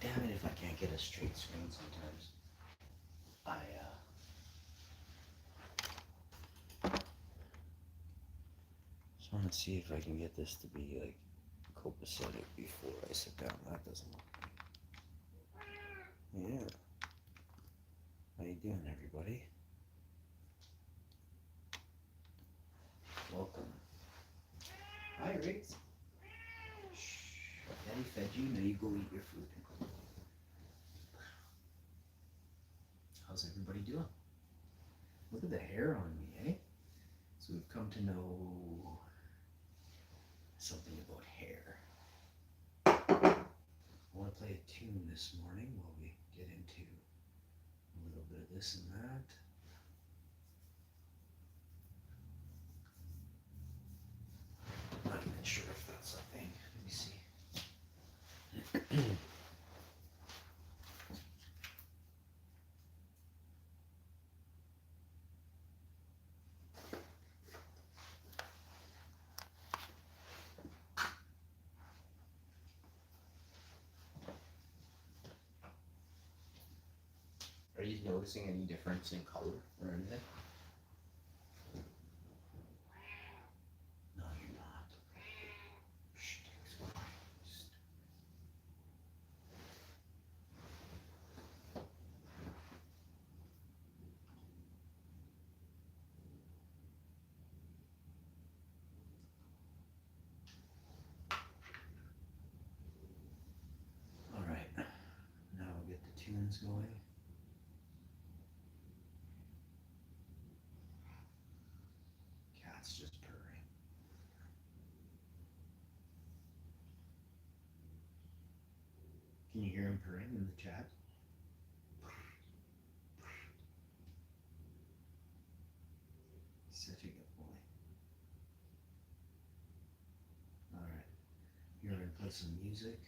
Damn it if I can't get a straight screen sometimes. I just want to see if I can get this to be like copacetic before I sit down. That doesn't look right. Yeah. How you doing, everybody? Welcome. Hi, Riggs. Shh. Daddy fed you. Now you go eat your food. How's everybody doing? Look at the hair on me, eh? So we've come to know something about hair. I want to play a tune this morning while we get into a little bit of this and that. Not even sure if that's a thing. Let me see. Are you noticing any difference in color or anything? No, you're not. Shh, all right, now we'll get the tunes going. Cat's just purring. Can you hear him purring in the chat? Such a good boy. All right, you're gonna play some music.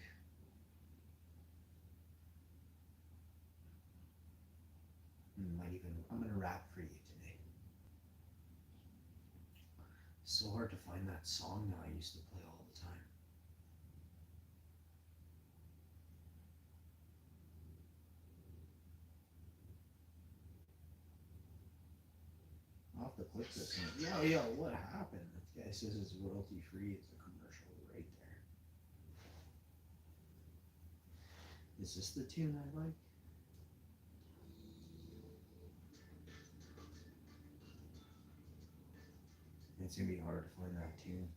I'm gonna rap for you today. It's so hard to find that song now I used to play all the time. I'll have to click this one. Yo, what happened? This guy says it's royalty free. It's a commercial right there. Is this the tune I like? It's gonna be hard to find that tune.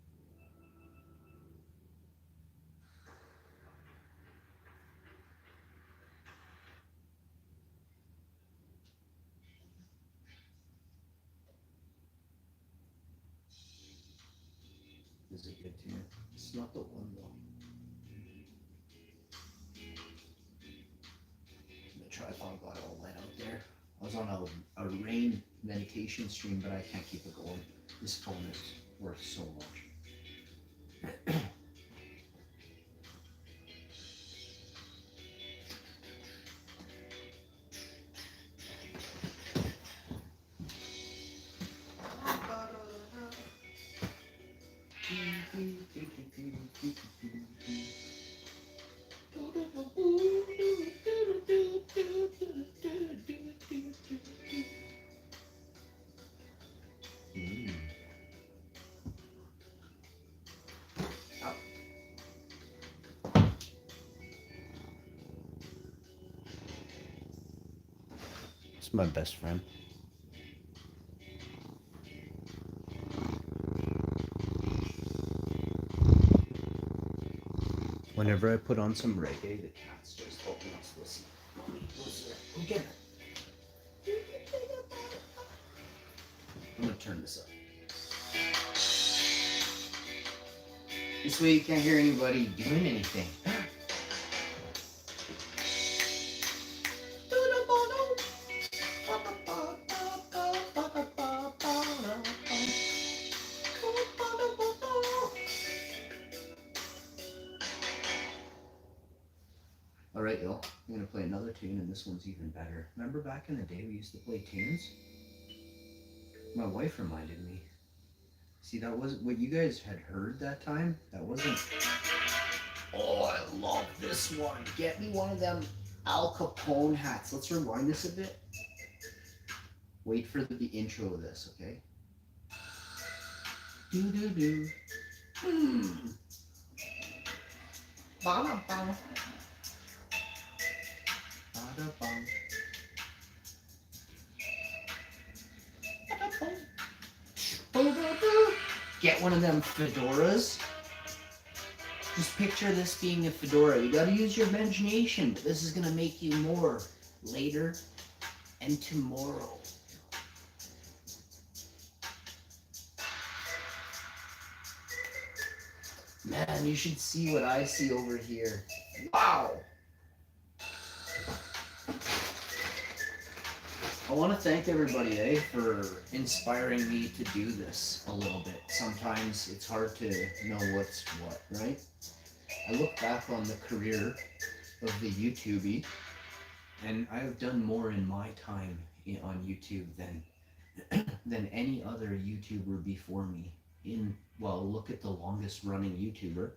This is a good tune. It's not the one though. The tripod got all wet out there. I was on a rain meditation stream, but I can't keep it going. This phone is worth so much. It's my best friend. Whenever I put on some reggae, the cats just open up to listen. Mommy, what's there? Go get her. I'm gonna turn this up. This way you can't hear anybody doing anything. Alright, y'all. I'm gonna play another tune, and this one's even better. Remember back in the day we used to play tunes? My wife reminded me. See, that wasn't what you guys had heard that time. That wasn't Oh, I love this one. Get me one of them Al Capone hats. Let's rewind this a bit. Wait for the intro of this, okay? Do do do. Ba ba ba. Get one of them fedoras. Just picture this being a fedora. You gotta use your imagination, but this is gonna make you more later and tomorrow. Man, you should see what I see over here. Wow! I want to thank everybody, for inspiring me to do this a little bit. Sometimes it's hard to know what's what, right? I look back on the career of the YouTubey, and I have done more in my time on YouTube than any other YouTuber before me. Look at the longest running YouTuber,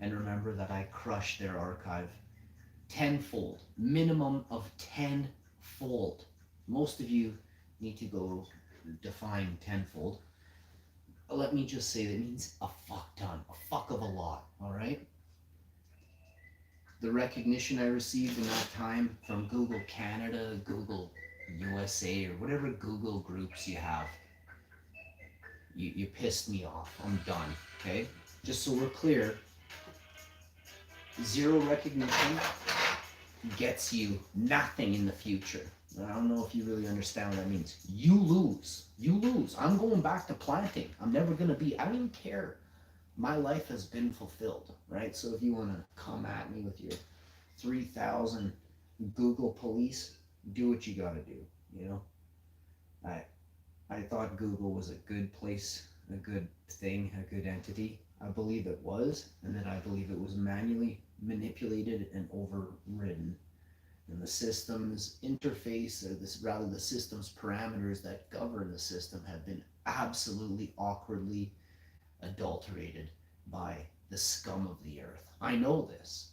and remember that I crushed their archive tenfold, minimum of tenfold. Most of you need to go define tenfold. Let me just say that means a fuck ton, a fuck of a lot, all right? The recognition I received in that time from Google Canada, Google USA, or whatever Google groups you have, you pissed me off. I'm done, okay? Just so we're clear, zero recognition gets you nothing in the future. I don't know if you really understand what that means. You lose. You lose. I'm going back to planting. I'm never going to be, I don't even care. My life has been fulfilled, right? So if you want to come at me with your 3,000 Google police, do what you got to do, you know? I thought Google was a good place, a good thing, a good entity. I believe it was, and then I believe it was manually manipulated and overridden. And the system's interface, or the system's parameters that govern the system, have been absolutely awkwardly adulterated by the scum of the earth. I know this.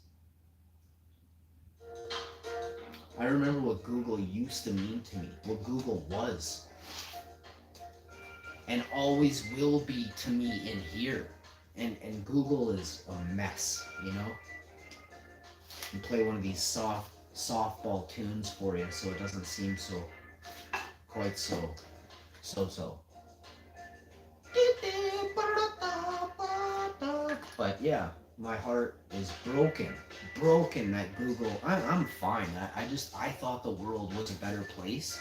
I remember what Google used to mean to me, what Google was, and always will be to me in here. And Google is a mess, you know? And play one of these softball tunes for you so it doesn't seem so quite so. But yeah, my heart is broken at Google. I'm fine. I thought the world was a better place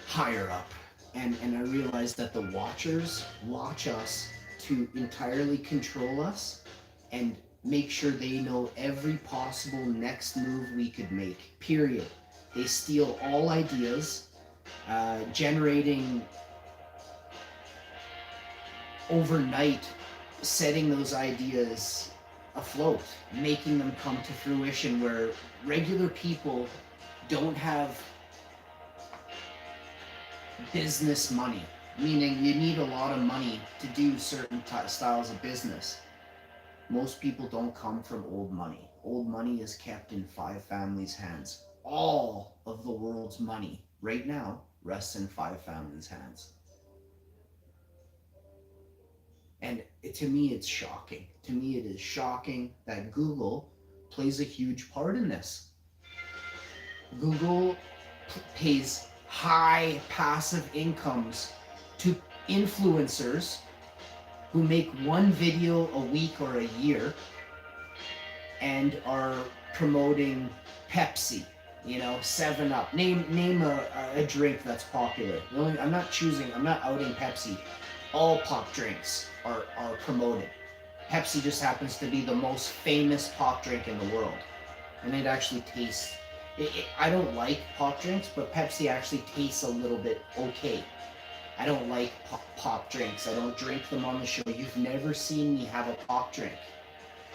higher up, and I realized that the watchers watch us to entirely control us and make sure they know every possible next move we could make, period. They steal all ideas, generating overnight, setting those ideas afloat, making them come to fruition where regular people don't have business money, meaning you need a lot of money to do certain styles of business. Most people don't come from old money. Old money is kept in 5 families' hands. All of the world's money right now rests in 5 families' hands. And to me, it's shocking. To me, it is shocking that Google plays a huge part in this. Google pays high passive incomes to influencers who make one video a week or a year and are promoting Pepsi, 7-Up. Name a drink that's popular. I'm not outing Pepsi. All pop drinks are promoted. Pepsi just happens to be the most famous pop drink in the world. And it actually tastes, I don't like pop drinks, but Pepsi actually tastes a little bit okay. I don't like pop drinks. I don't drink them on the show. You've never seen me have a pop drink.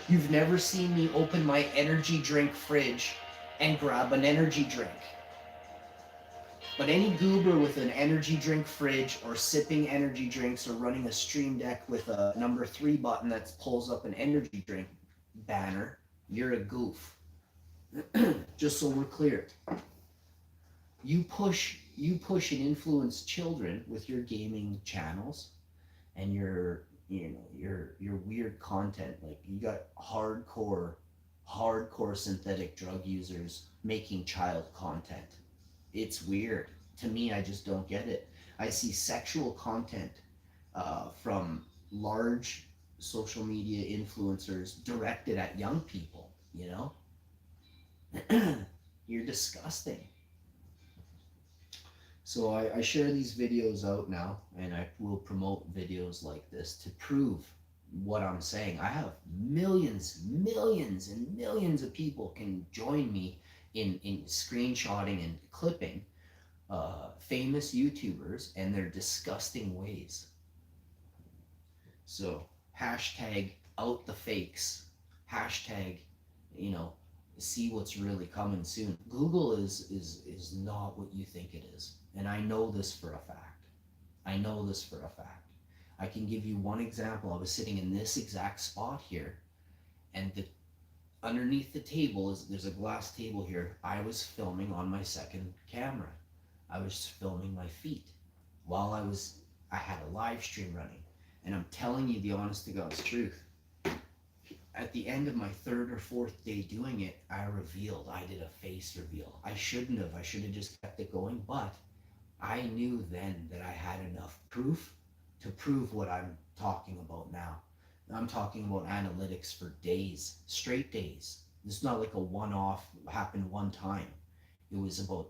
You've never seen me open my energy drink fridge and grab an energy drink. But any goober with an energy drink fridge or sipping energy drinks or running a stream deck with a number 3 button that pulls up an energy drink, Banner, you're a goof. Just so we're clear, you push and influence children with your gaming channels and your weird content. Like you got hardcore synthetic drug users making child content. It's weird to me. I just don't get it. I see sexual content from large social media influencers directed at young people. You're disgusting. So I share these videos out now, and I will promote videos like this to prove what I'm saying. I have millions and millions of people can join me in screenshotting and clipping famous YouTubers and their disgusting ways. So hashtag out the fakes, hashtag, you know, see what's really coming soon. Google is not what you think it is, and I know this for a fact. I know this for a fact. I can give you one example. I was sitting in this exact spot here, and underneath the table is there's a glass table here. I was filming on my second camera. I was filming my feet while I had a live stream running, and I'm telling you the honest to God's truth. At the end of my third or fourth day doing it, I did a face reveal. I shouldn't have. I should have just kept it going, but I knew then that I had enough proof to prove what I'm talking about now. I'm talking about analytics for days, straight days. It's not like a one off, happened one time. It was about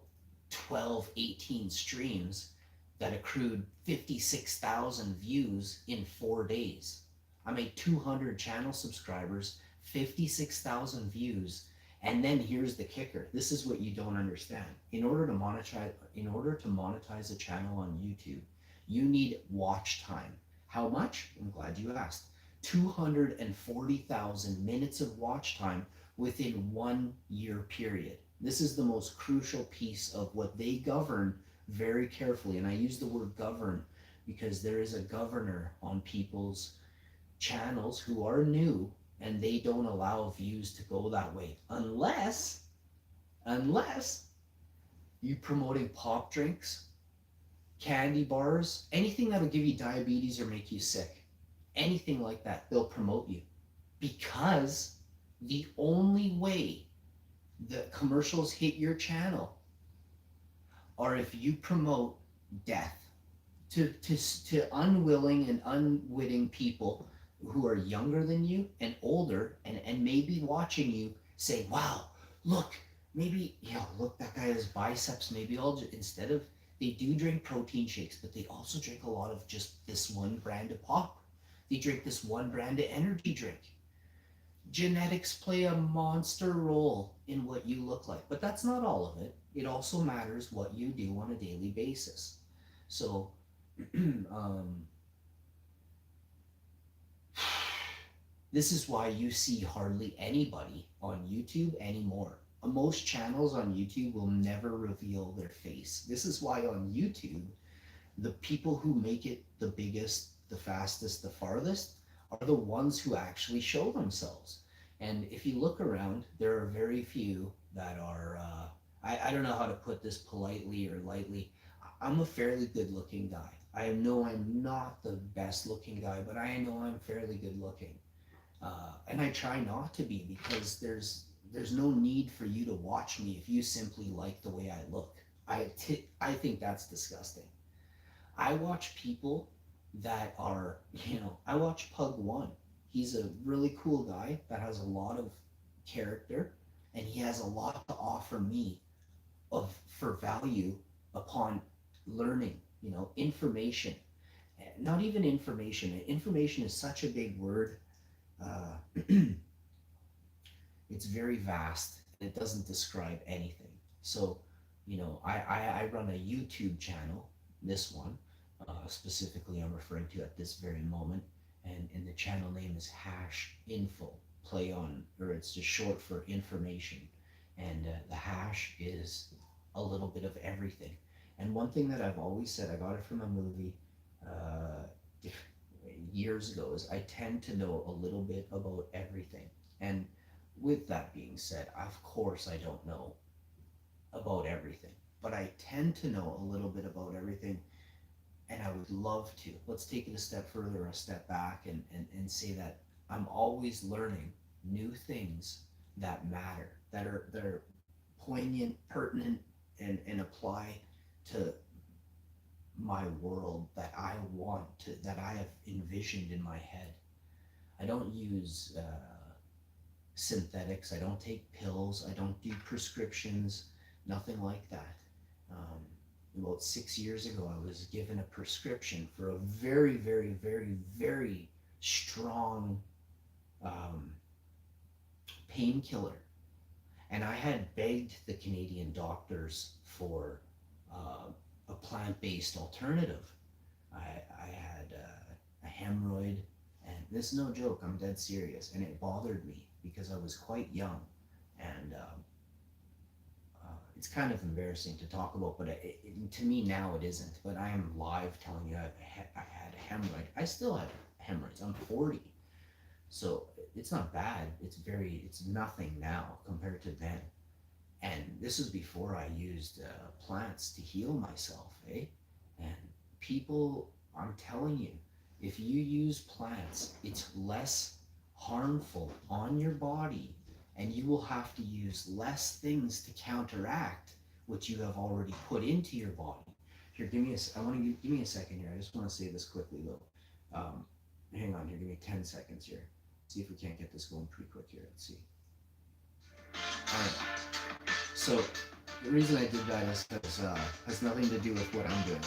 12, 18 streams that accrued 56,000 views in 4 days. I made 200 channel subscribers, 56,000 views, and then here's the kicker. This is what you don't understand. In order to monetize a channel on YouTube, you need watch time. How much? I'm glad you asked. 240,000 minutes of watch time within 1 year period. This is the most crucial piece of what they govern very carefully. And I use the word govern because there is a governor on people's channels who are new, and they don't allow views to go that way unless you promoting pop drinks, candy bars, anything that'll give you diabetes or make you sick, anything like that, they'll promote you. Because the only way the commercials hit your channel are if you promote death to unwilling and unwitting people who are younger than you and older, and maybe watching you say, wow, look, maybe, look, that guy has biceps. Maybe I'll just, instead of, they do drink protein shakes, but they also drink a lot of just this one brand of pop. They drink this one brand of energy drink. Genetics play a monster role in what you look like, but that's not all of it. It also matters what you do on a daily basis. So, this is why you see hardly anybody on YouTube anymore. Most channels on YouTube will never reveal their face. This is why on YouTube, the people who make it the biggest, the fastest, the farthest are the ones who actually show themselves. And if you look around, there are very few that are, I don't know how to put this politely or lightly. I'm a fairly good looking guy. I know I'm not the best looking guy, but I know I'm fairly good looking. And I try not to be, because there's no need for you to watch me if you simply like the way I look. I think that's disgusting. I watch people that are, I watch Pug One. He's a really cool guy that has a lot of character, and he has a lot to offer me for value upon learning, information. Not even information. Information is such a big word. It's very vast, and it doesn't describe anything. So, I run a YouTube channel, this one, specifically I'm referring to at this very moment, and the channel name is Hash Info, play on, or it's just short for information. And the hash is a little bit of everything. And one thing that I've always said, I got it from a movie years ago, is I tend to know a little bit about everything. And with that being said, of course I don't know about everything, but I tend to know a little bit about everything, and I would love to. Let's take it a step further, a step back, and say that I'm always learning new things that matter, that are poignant, pertinent, and apply to my world that I want to, that I have envisioned in my head. I don't use synthetics. I don't take pills. I don't do prescriptions. Nothing like that. Um, about 6 years ago, I was given a prescription for a very, very, very, very strong um, painkiller. And I had begged the Canadian doctors for a plant based alternative. I had a hemorrhoid, and this is no joke, I'm dead serious. And it bothered me because I was quite young. And it's kind of embarrassing to talk about, but to me now it isn't. But I am live telling you I had a hemorrhoid. I still have hemorrhoids. I'm 40. So it's not bad. It's nothing now compared to then. And this is before I used plants to heal myself, eh? And people, I'm telling you, if you use plants, it's less harmful on your body, and you will have to use less things to counteract what you have already put into your body. Here, I want to give me a second here. I just want to say this quickly though. Hang on here, give me 10 seconds here. See if we can't get this going pretty quick here. Let's see. All right. So the reason I did that is because has nothing to do with what I'm doing.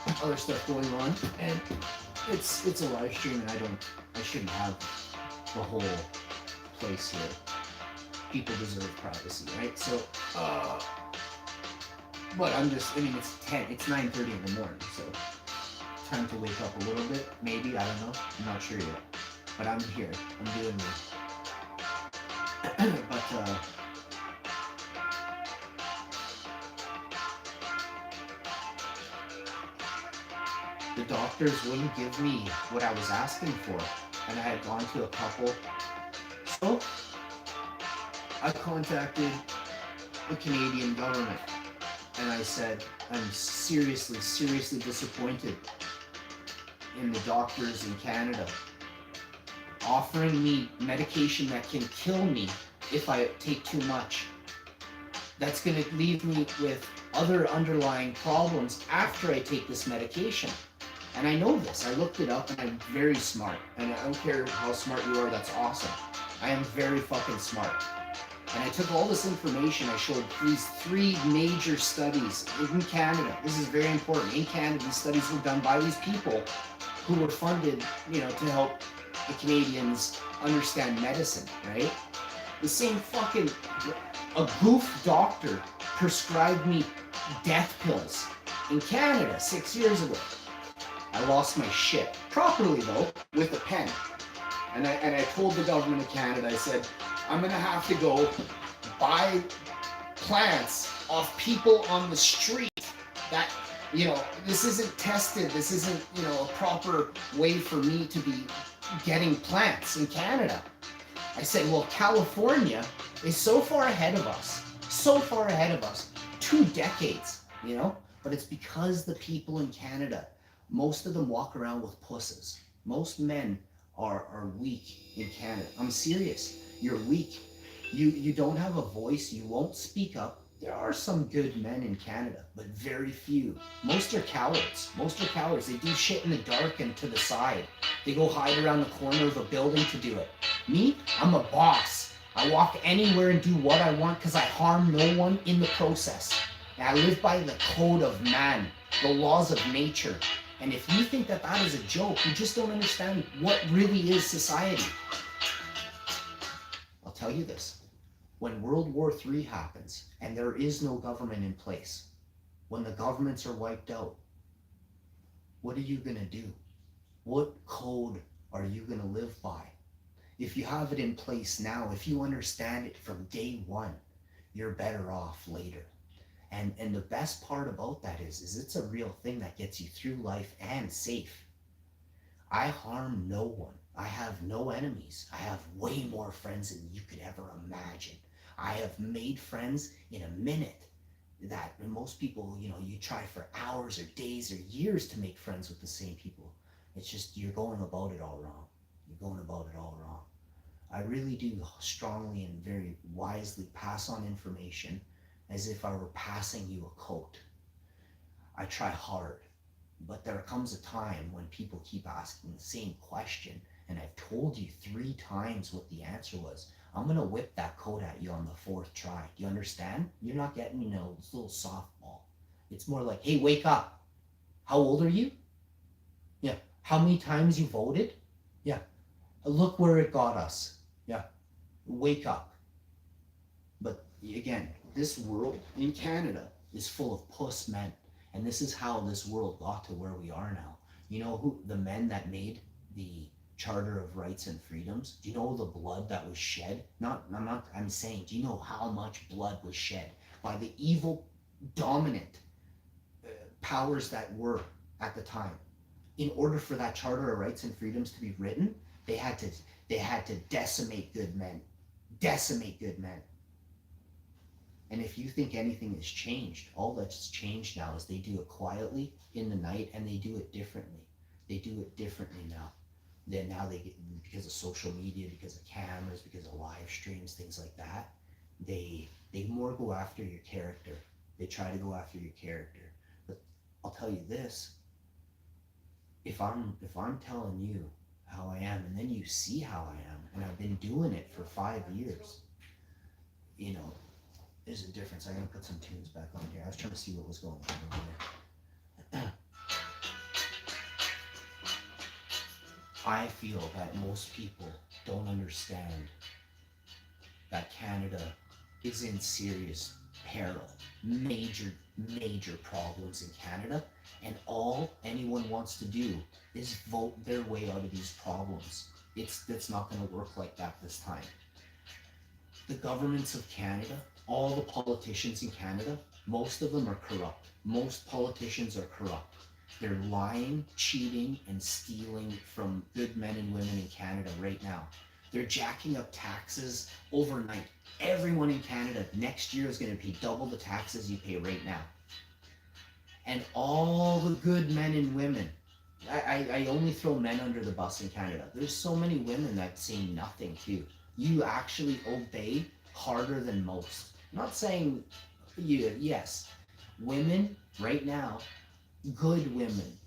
There's other stuff going on, and it's a live stream, and I shouldn't have the whole place here. People deserve privacy, right? So, but it's 9:30 in the morning, so time to wake up a little bit, maybe, I don't know, I'm not sure yet. But I'm here, I'm doing this. But, the doctors wouldn't give me what I was asking for, and I had gone to a couple. So, I contacted the Canadian government, and I said, I'm seriously, seriously disappointed in the doctors in Canada offering me medication that can kill me if I take too much. That's going to leave me with other underlying problems after I take this medication. And I know this. I looked it up, and I'm very smart. And I don't care how smart you are, that's awesome. I am very fucking smart. And I took all this information, I showed these 3 major studies in Canada. This is very important. In Canada, these studies were done by these people who were funded, to help the Canadians understand medicine, right? The same fucking, a goof doctor prescribed me death pills in Canada 6 years ago. I lost my shit. Properly though, with a pen. And I told the government of Canada, I said, I'm gonna have to go buy plants off people on the street that, this isn't tested, this isn't, a proper way for me to be getting plants in Canada. I said, well, California is so far ahead of us, 2 decades, but it's because the people in Canada, most of them walk around with pusses. Most men are weak in Canada. I'm serious. You're weak. You don't have a voice. You won't speak up. There are some good men in Canada, but very few. Most are cowards. They do shit in the dark and to the side. They go hide around the corner of a building to do it. Me, I'm a boss. I walk anywhere and do what I want because I harm no one in the process. And I live by the code of man, the laws of nature. And if you think that is a joke, you just don't understand what really is society. I'll tell you this. When World War III happens and there is no government in place, when the governments are wiped out, what are you going to do? What code are you going to live by? If you have it in place now, if you understand it from day one, you're better off later. And the best part about that is it's a real thing that gets you through life and safe. I harm no one. I have no enemies. I have way more friends than you could ever imagine. I have made friends in a minute that most people, you try for hours or days or years to make friends with the same people. It's just you're going about it all wrong. You're going about it all wrong. I really do strongly and very wisely pass on information as if I were passing you a coat. I try hard, but there comes a time when people keep asking the same question, and I've told you 3 times what the answer was. I'm gonna whip that coat at you on the fourth try. Do you understand? You're not getting me no little softball. It's more like, hey, wake up. How old are you? Yeah. How many times you voted? Yeah. Look where it got us. Yeah. Wake up. But again, this world in Canada is full of puss men. And this is how this world got to where we are now. You know who the men that made the Charter of Rights and Freedoms? Do you know the blood that was shed? I'm saying, do you know how much blood was shed by the evil, dominant powers that were at the time? In order for that Charter of Rights and Freedoms to be written, they had to decimate good men. Decimate good men. And if you think anything has changed, all that's changed now is they do it quietly in the night, and they do it differently. They do it differently now. Then now they get, because of social media, because of cameras, because of live streams, things like that, they more go after your character. They try to go after your character. But I'll tell you this, if I'm telling you how I am, and then you see how I am, and I've been doing it for 5 years, there's a difference. I'm gonna put some tunes back on here. I was trying to see what was going on over there. I feel that most people don't understand that Canada is in serious peril. Major, major problems in Canada. And all anyone wants to do is vote their way out of these problems. It's not gonna work like that this time. The governments of Canada, all the politicians in Canada, most of them are corrupt. Most politicians are corrupt. They're lying, cheating, and stealing from good men and women in Canada right now. They're jacking up taxes overnight. Everyone in Canada next year is going to pay double the taxes you pay right now. And all the good men and women, I only throw men under the bus in Canada. There's so many women that say nothing too. You actually obey harder than most. I'm not saying you, yes. Women right now, good women,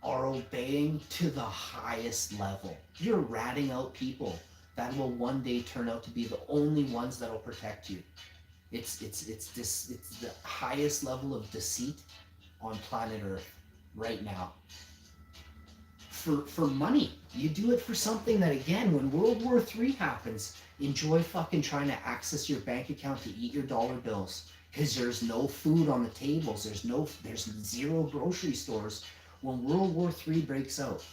are obeying to the highest level. You're ratting out people that will one day turn out to be the only ones that'll protect you. It's the highest level of deceit on planet Earth right now. For money. You do it for something that, again, when World War III happens, enjoy fucking trying to access your bank account to eat your dollar bills, because there's no food on the tables. There's zero grocery stores. When World War III breaks out,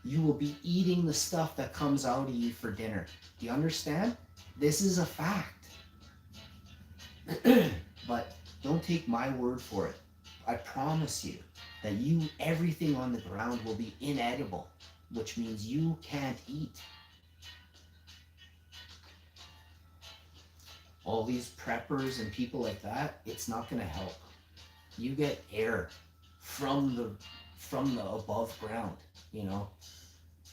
you will be eating the stuff that comes out of you for dinner. Do you understand? This is a fact. But don't take my word for it. I promise you that everything on the ground will be inedible, which means you can't eat. All these preppers and people like that, it's not going to help. You get air from the above ground,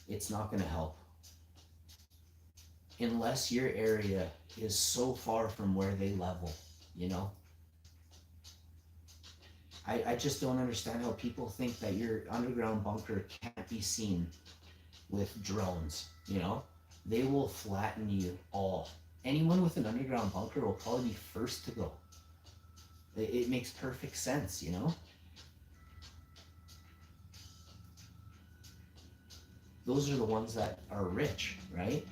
it's not going to help. Unless your area is so far from where they level, I just don't understand how people think that your underground bunker can't be seen with drones, They will flatten you all. Anyone with an underground bunker will probably be first to go. It makes perfect sense, Those are the ones that are rich, right?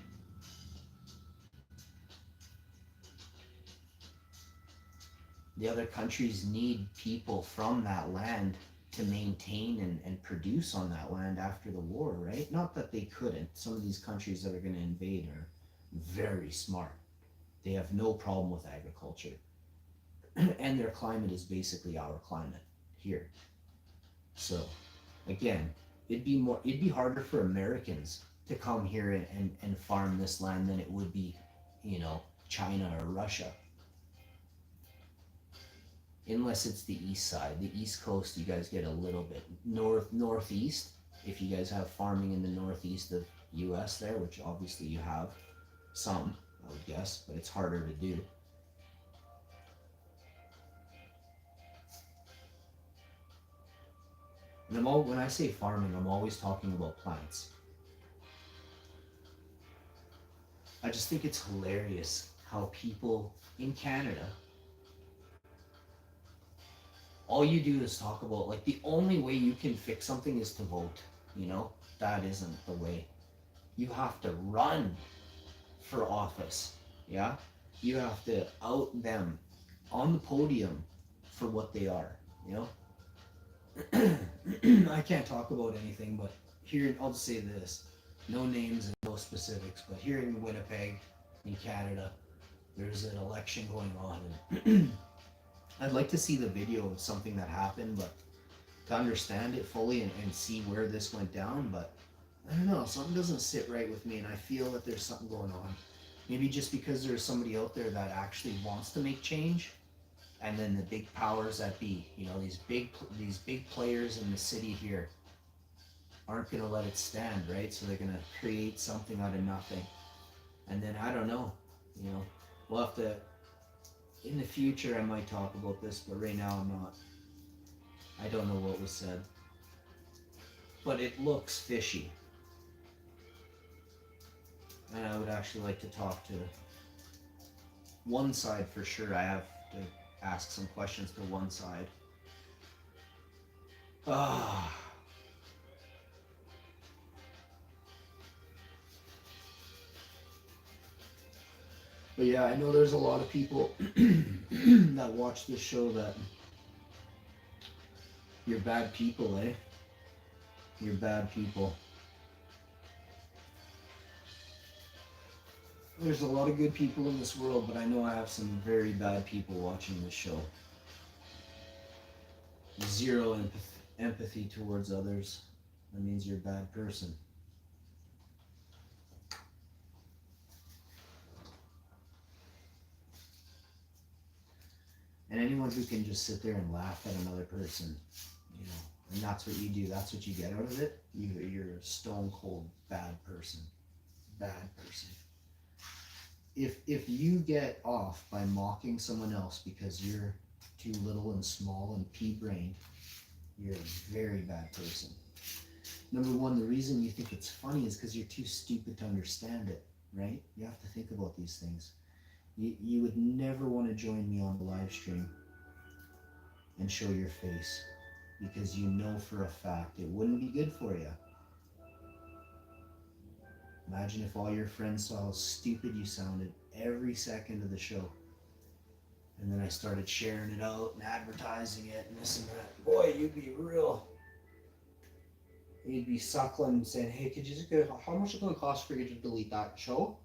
The other countries need people from that land to maintain and produce on that land after the war, right? Not that they couldn't. Some of these countries that are going to invade are very smart. They have no problem with agriculture. And their climate is basically our climate here. So, again, it'd be harder for Americans to come here and farm this land than it would be, you know, China or Russia. Unless it's the east side. The east coast, you guys get a little bit. Northeast, if you guys have farming in the northeast of US there, which obviously you have some, I would guess, but it's harder to do. And when I say farming, I'm always talking about plants. I just think it's hilarious how people in Canada, all you do is talk about, like, the only way you can fix something is to vote, you know? That isn't the way. You have to run for office, yeah? You have to out them on the podium for what they are, you know? I can't talk about anything, but here, I'll just say this. No names and no specifics, but here in Winnipeg, in Canada, there's an election going on. And I'd like to see the video of something that happened, but to understand it fully and see where this went down. But I don't know, something doesn't sit right with me, and I feel that there's something going on. Maybe just because there's somebody out there that actually wants to make change, and then the big powers that be, you know, these big players in the city here aren't going to let it stand, right? So they're going to create something out of nothing. And then I don't know, you know, we'll have to, in the future I might talk about this, but right now I'm not. I don't know what was said. But it looks fishy. And I would actually like to talk to one side for sure. I have to ask some questions to one side. But yeah, I know there's a lot of people that watch this show that you're bad people, eh? You're bad people. There's a lot of good people in this world, but I know I have some very bad people watching this show. Zero empathy towards others. That means you're a bad person. And anyone who can just sit there and laugh at another person, you know, and that's what you do, that's what you get out of it, you're a stone cold bad person. Bad person. If you get off by mocking someone else because you're too little and small and pea-brained, you're a very bad person. Number one, the reason you think it's funny is because you're too stupid to understand it, right? You have to think about these things. You would never want to join me on the live stream and show your face because you know for a fact it wouldn't be good for you. Imagine if all your friends saw how stupid you sounded every second of the show. And then I started sharing it out and advertising it and this and that. Boy, you'd be real. You'd be suckling and saying, hey, could you just get, how much is it going to cost for you to delete that show?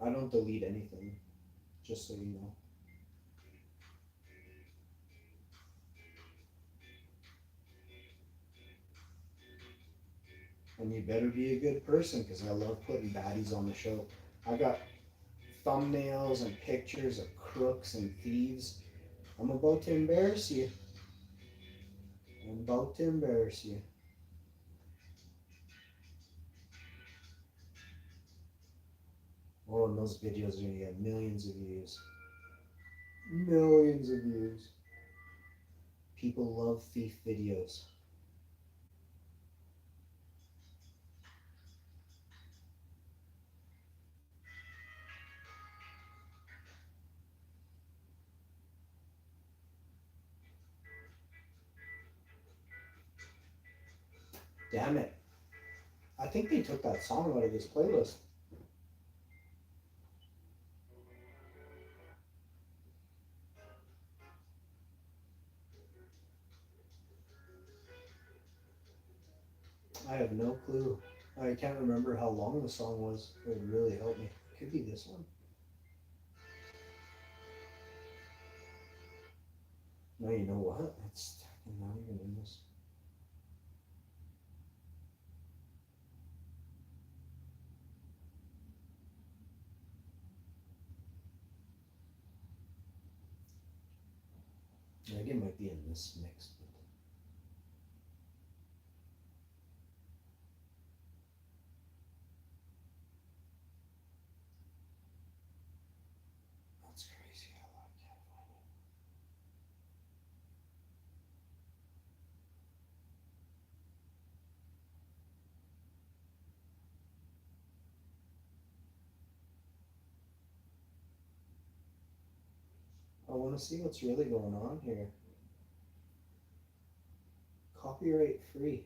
I don't delete anything, just so you know. And you better be a good person because I love putting baddies on the show. I got thumbnails and pictures of crooks and thieves. I'm about to embarrass you. I'm about to embarrass you. Oh, and those videos are going to get millions of views. Millions of views. People love thief videos. Damn it. I think they took that song out of this playlist. I have no clue. I can't remember how long the song was. It would really help me. It could be this one. No, you know what? It's not even in this. I think it might be in this mix. That's crazy. I can't find it. I want to see what's really going on here. Copyright free.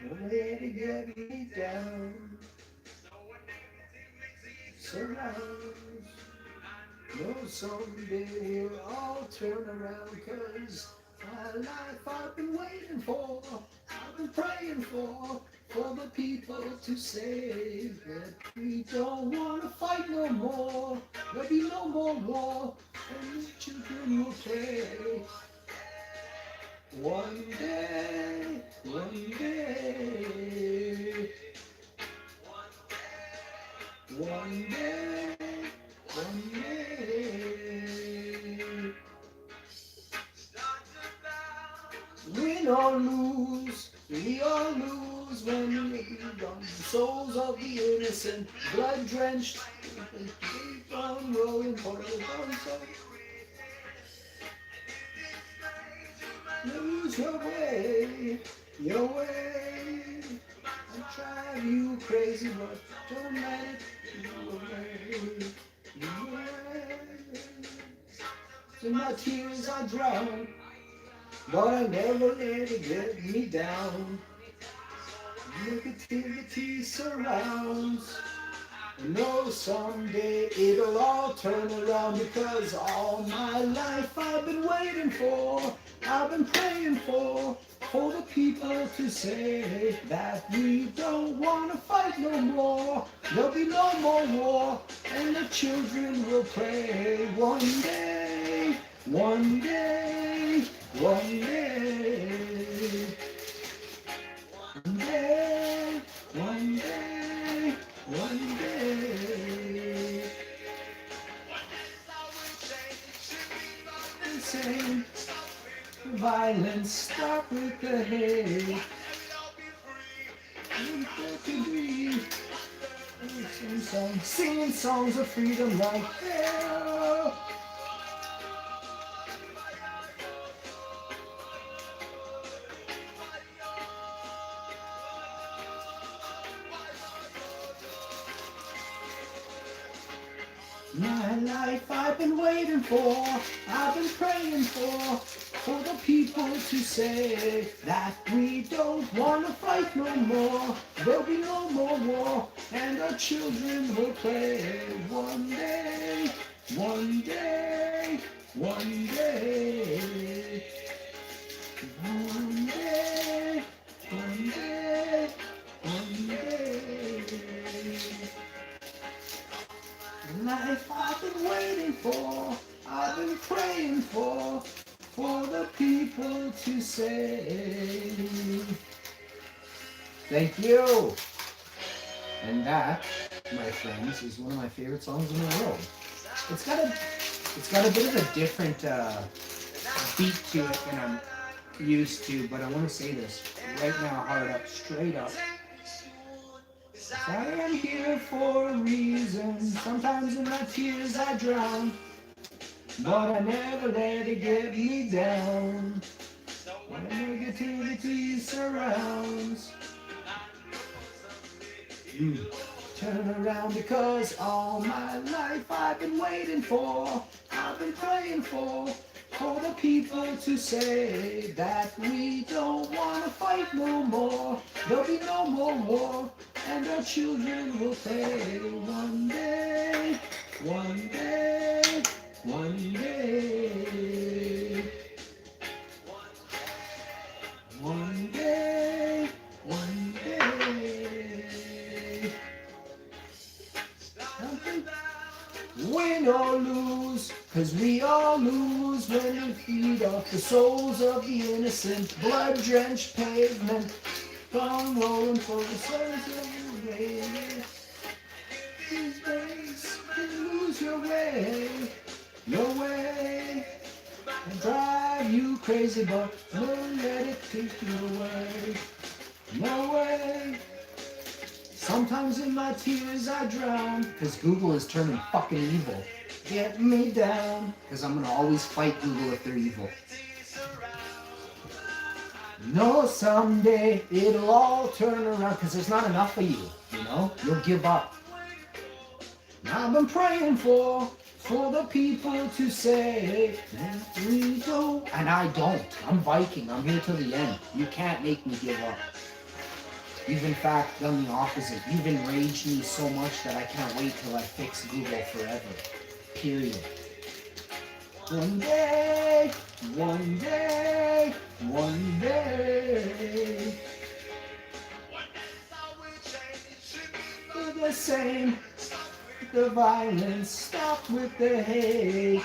Nobody to get me down. Surrounds. No, someday we'll all turn around, 'cause my life I've been waiting for, I've been praying for the people to say that we don't want to fight no more. There'll be no more war, and the children will play. One day, one day, one day, one day. Win or lose, we all lose when we become the souls of the innocent, blood drenched, keep on rolling for the console. Lose your way, your way. I drive you crazy, but don't let it you away. You away. In my tears I drown, but I never let it get me down. Negativity surrounds. I know someday it'll all turn around, because all my life I've been waiting for, I've been praying for the people to say that we don't want to fight no more. There'll be no more war, and the children will play. One day, one day, one day, one day, one day, one day. Insane. Violence, stop with the hate. Singing songs of freedom like hell. My life I've been waiting for, I've been praying for the people to say that we don't want to fight no more. There'll be no more war, and our children will play. One day, one day, one day, one day, one day, one day. Life I've been waiting for, I've been praying for the people to say. Thank you. And that, my friends, is one of my favorite songs in the world. It's got a bit of a different beat to it than I'm used to, but I want to say this right now, hard up, straight up. I am here for a reason. Sometimes in my tears I drown, but I never let it get me down. When negativity surrounds, turn around, because all my life I've been waiting for, I've been praying for the people to say that we don't want to fight no more. There'll be no more war, and our children will play. One day, one day, one day, one day, one day. 'Cause we all lose when we feed off the souls of the innocent. Blood-drenched pavement, gone rolling for the souls of the race. These days, you lose your way, and drive you crazy, but don't let it take you away. No way. Sometimes in my tears I drown, 'cause Google is turning fucking evil. Get me down, 'cause I'm gonna always fight Google if they're evil. No, someday it'll all turn around, 'cause there's not enough of you, you know? You'll give up. I've been praying for the people to say that we don't. And I don't. I'm Viking. I'm here till the end. You can't make me give up. You've in fact done the opposite. You've enraged me so much that I can't wait till I fix Google forever. Period. One day, one day, one day. We're the same. The violence, stop with the hate.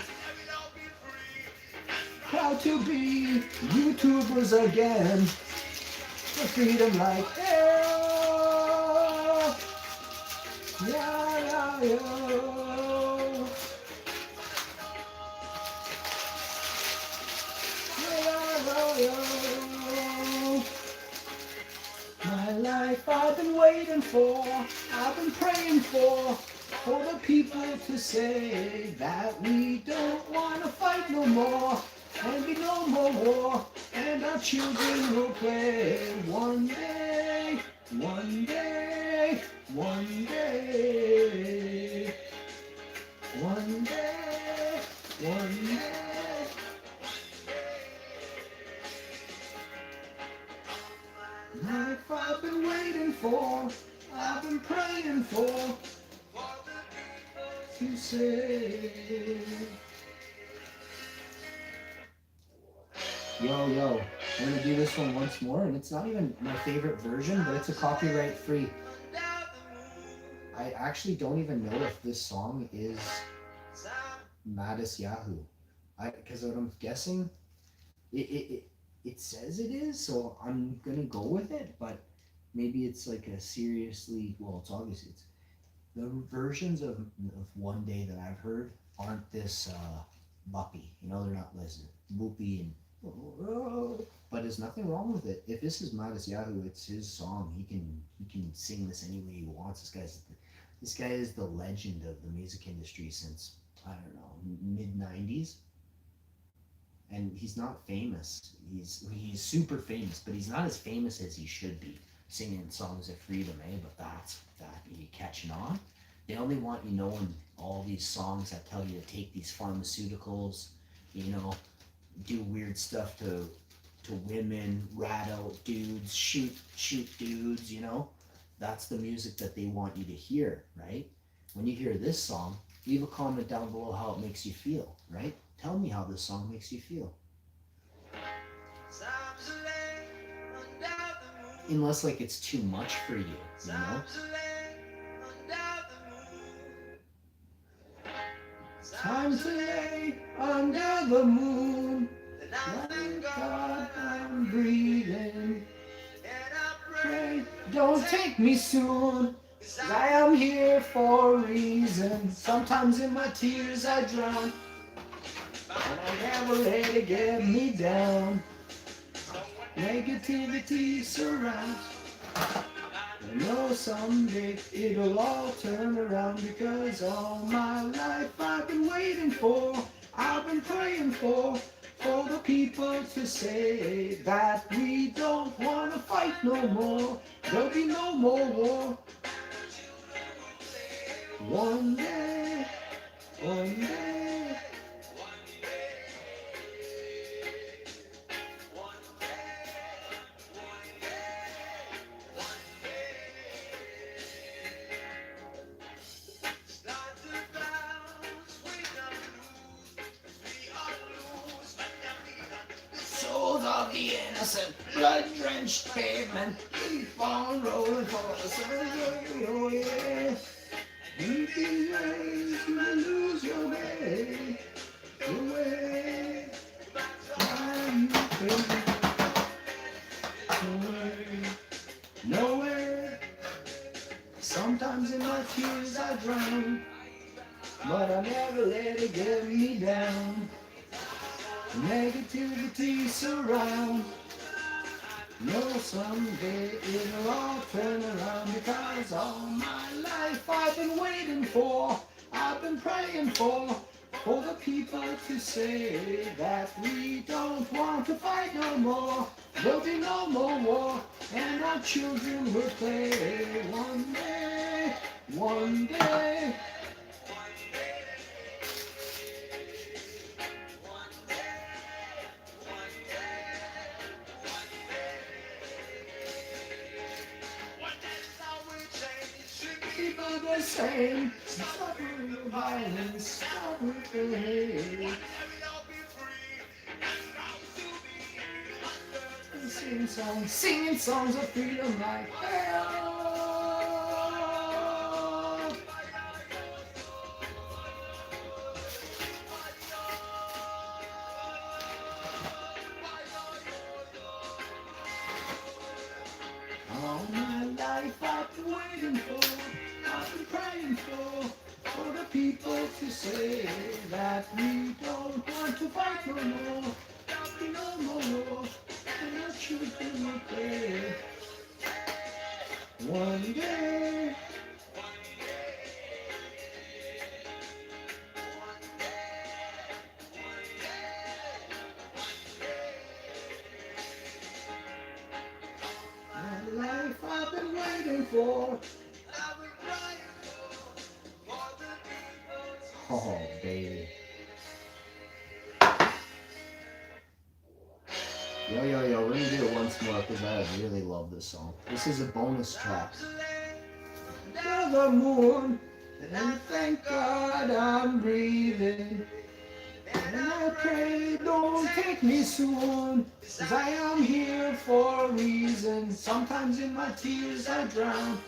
Proud to be YouTubers again. For freedom like hell. Yeah, yeah, yeah. My life I've been waiting for, I've been praying for the people to say that we don't want to fight no more, and be no more war, and our children will play. One day, one day, one day, one day, one day. Life I've been waiting for, I've been praying for to say. Yo, I'm gonna do this one once more, and it's not even my favorite version, but it's a copyright free. I actually don't even know if this song is Madis Yahoo. Because what I'm guessing, it says it is, so I'm gonna go with it, but maybe it's like a seriously, well, it's obviously, it's the versions of One Day that I've heard aren't this buppy, you know, they're not less boopy and, but there's nothing wrong with it. If this is Madis Yahoo, it's his song. He can sing this any way he wants. This guy is the legend of the music industry since, I don't know, mid-90s. And he's not famous. He's super famous, but he's not as famous as he should be, singing songs of freedom, But that's that. Are you catching on? They only want you knowing all these songs that tell you to take these pharmaceuticals, you know, do weird stuff to women, rat out dudes, shoot dudes, you know? That's the music that they want you to hear, right? When you hear this song, leave a comment down below how it makes you feel, right? Tell me how this song makes you feel. Unless like it's too much for you, you know? Time to lay under the moon. Thank God I'm breathing. Pray, don't take me soon. I am here for a reason. Sometimes in my tears I drown, and I never let it get me down. Negativity surrounds. I know someday it'll all turn around, because all my life I've been waiting for, I've been praying for the people to say that we don't want to fight no more. There'll be no more war. One day, one day. Souls of the innocent, blood-drenched pavement, keep on rolling for the surgery, oh yeah. You can lose your way. The way I'm crazy. Nowhere. Sometimes in my tears I drown, but I never let it get me down. Negativity surround. No, someday it'll all turn around because all my life I've been waiting for, I've been praying for the people to say that we don't want to fight no more. There'll be no more war, and our children will play one day, one day. People the same, stop with the violence, stop with the hate. Singing songs of freedom like hell. All my life I've been waiting for, I've been praying for the people to say that we don't want to fight no more. There'll be no more war, and our children will play one day. My life I've been waiting for. Oh, baby. Yo, we're gonna do it once more because I really love this song. This is a bonus track. The moon, and thank God I'm breathing. And I pray don't take me soon, cause I am here for a reason. Sometimes in my tears I drown,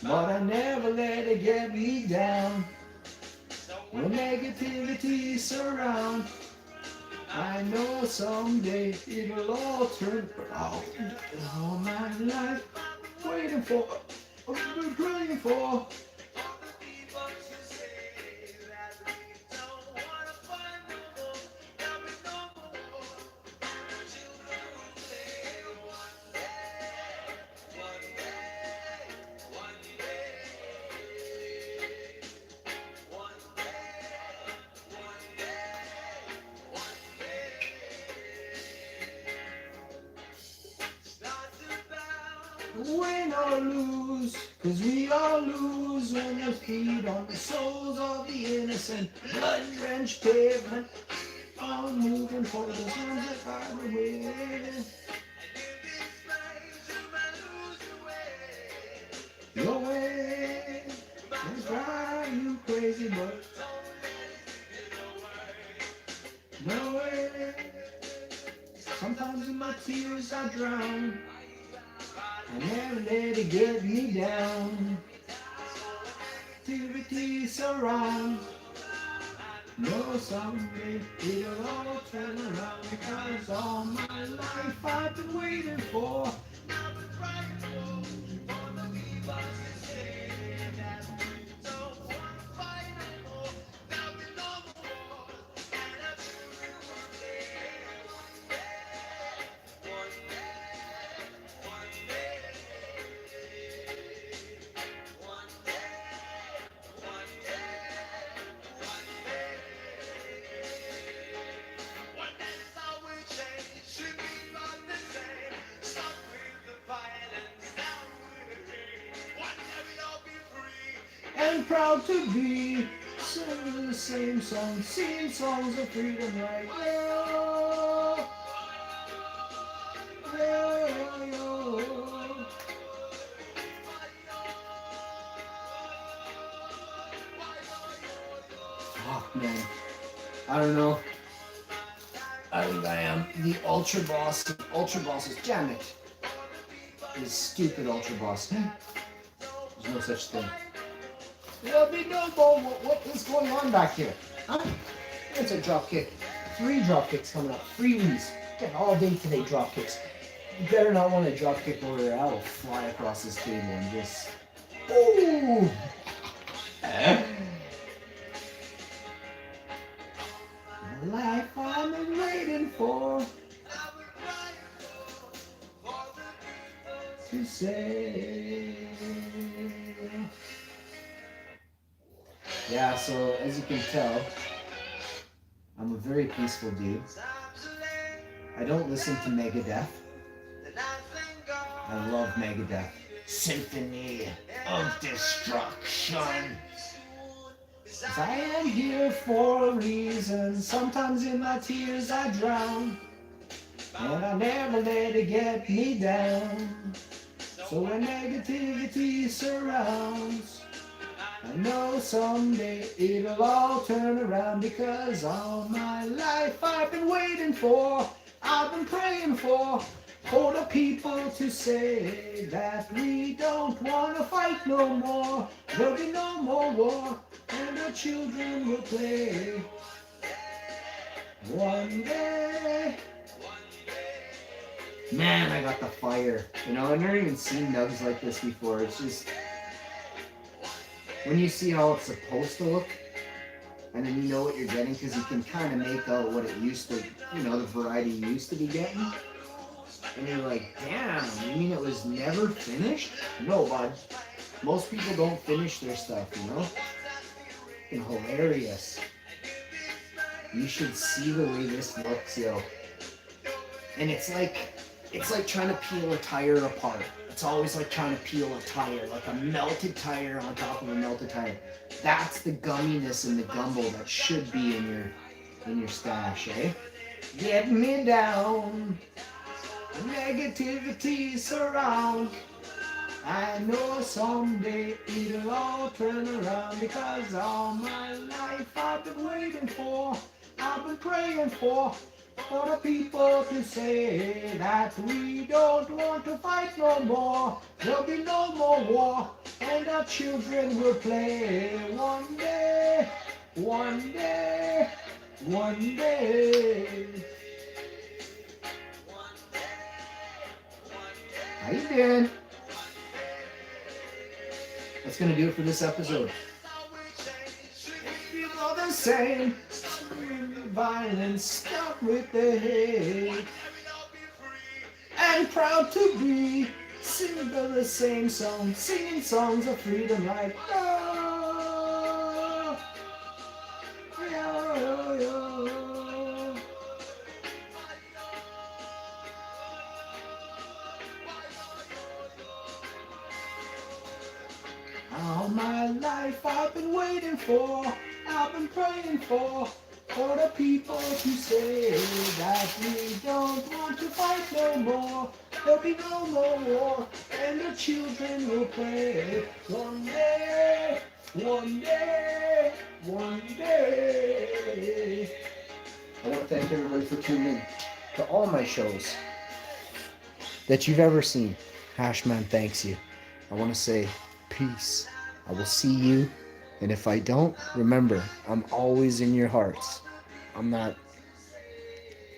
but I never let it get me down. When negativity surround, I know someday it'll all turn around. All my life waiting for, I've been praying for. Win or lose, cause we all lose when we feed on the souls of the innocent. Blood-drenched pavement, all moving for the ones that find the way. Your way is drive you crazy, but no way. Sometimes in my tears I drown. I never let it get me down. Activity surround. No, someday it'll all turn around because all my life I've been waiting for. I've been praying for the people to say that we don't want to fight anymore. There'll be no more war, and our children will play one day, one day, one day. And proud to be singing the same song, singing songs of freedom like yo, yo, yo. Fuck, man. I don't know. I think I am the ultra boss of ultra bosses. Damn it. This stupid ultra boss. There's no such thing. There'll be no more. What is going on back here? Huh? chance at drop kick. 3 drop kicks coming up. Freebies. Get all day today drop kicks. You better not want to drop kick over there. I will fly across this table and just... Oh! The life I've been waiting for to say. Yeah, so as you can tell, I'm a very peaceful dude. I don't listen to Megadeth. I love Megadeth. Symphony of Destruction. 'Cause I am here for a reason. Sometimes in my tears I drown, and I never let it get me down. So when negativity surrounds, I know someday it'll all turn around, because all my life I've been waiting for, I've been praying for the people to say that we don't want to fight no more. There'll be no more war, and our children will play. One day. Man, I got the fire. You know, I've never even seen nugs like this before. It's just... when you see how it's supposed to look, and then you know what you're getting, because you can kind of make out what it used to, you know, the variety you used to be getting. And you're like, damn, you mean it was never finished? No, bud. Most people don't finish their stuff, you know? Fucking hilarious. You should see the way this looks, yo. And it's like trying to peel a tire apart. It's always like trying to peel a tire, like a melted tire on top of a melted tire. That's the gumminess and the gumbo that should be in your stash, eh? Get me down. Negativity surround. I know someday it'll all turn around, because all my life I've been waiting for, I've been praying for the people to say that we don't want to fight no more. There'll be no more war, and our children will play. One day, one day, one day. How you doing? That's gonna do it for this episode. You know the same, violence, stop with the hate, and proud to be singing the same song, singing songs of freedom like oh, yo, yo, yo. All my life I've been waiting for, I've been praying for the people to say that we don't want to fight no more. There'll be no more war, and the children will play. One day, one day, one day. I want to thank everybody for tuning in to all my shows that you've ever seen. Hashman thanks you. I want to say peace. I will see you, and if I don't, remember, I'm always in your hearts. I'm that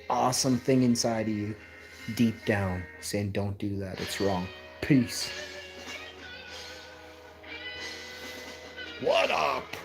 awesome thing inside of you, deep down, saying don't do that, it's wrong. Peace. What up?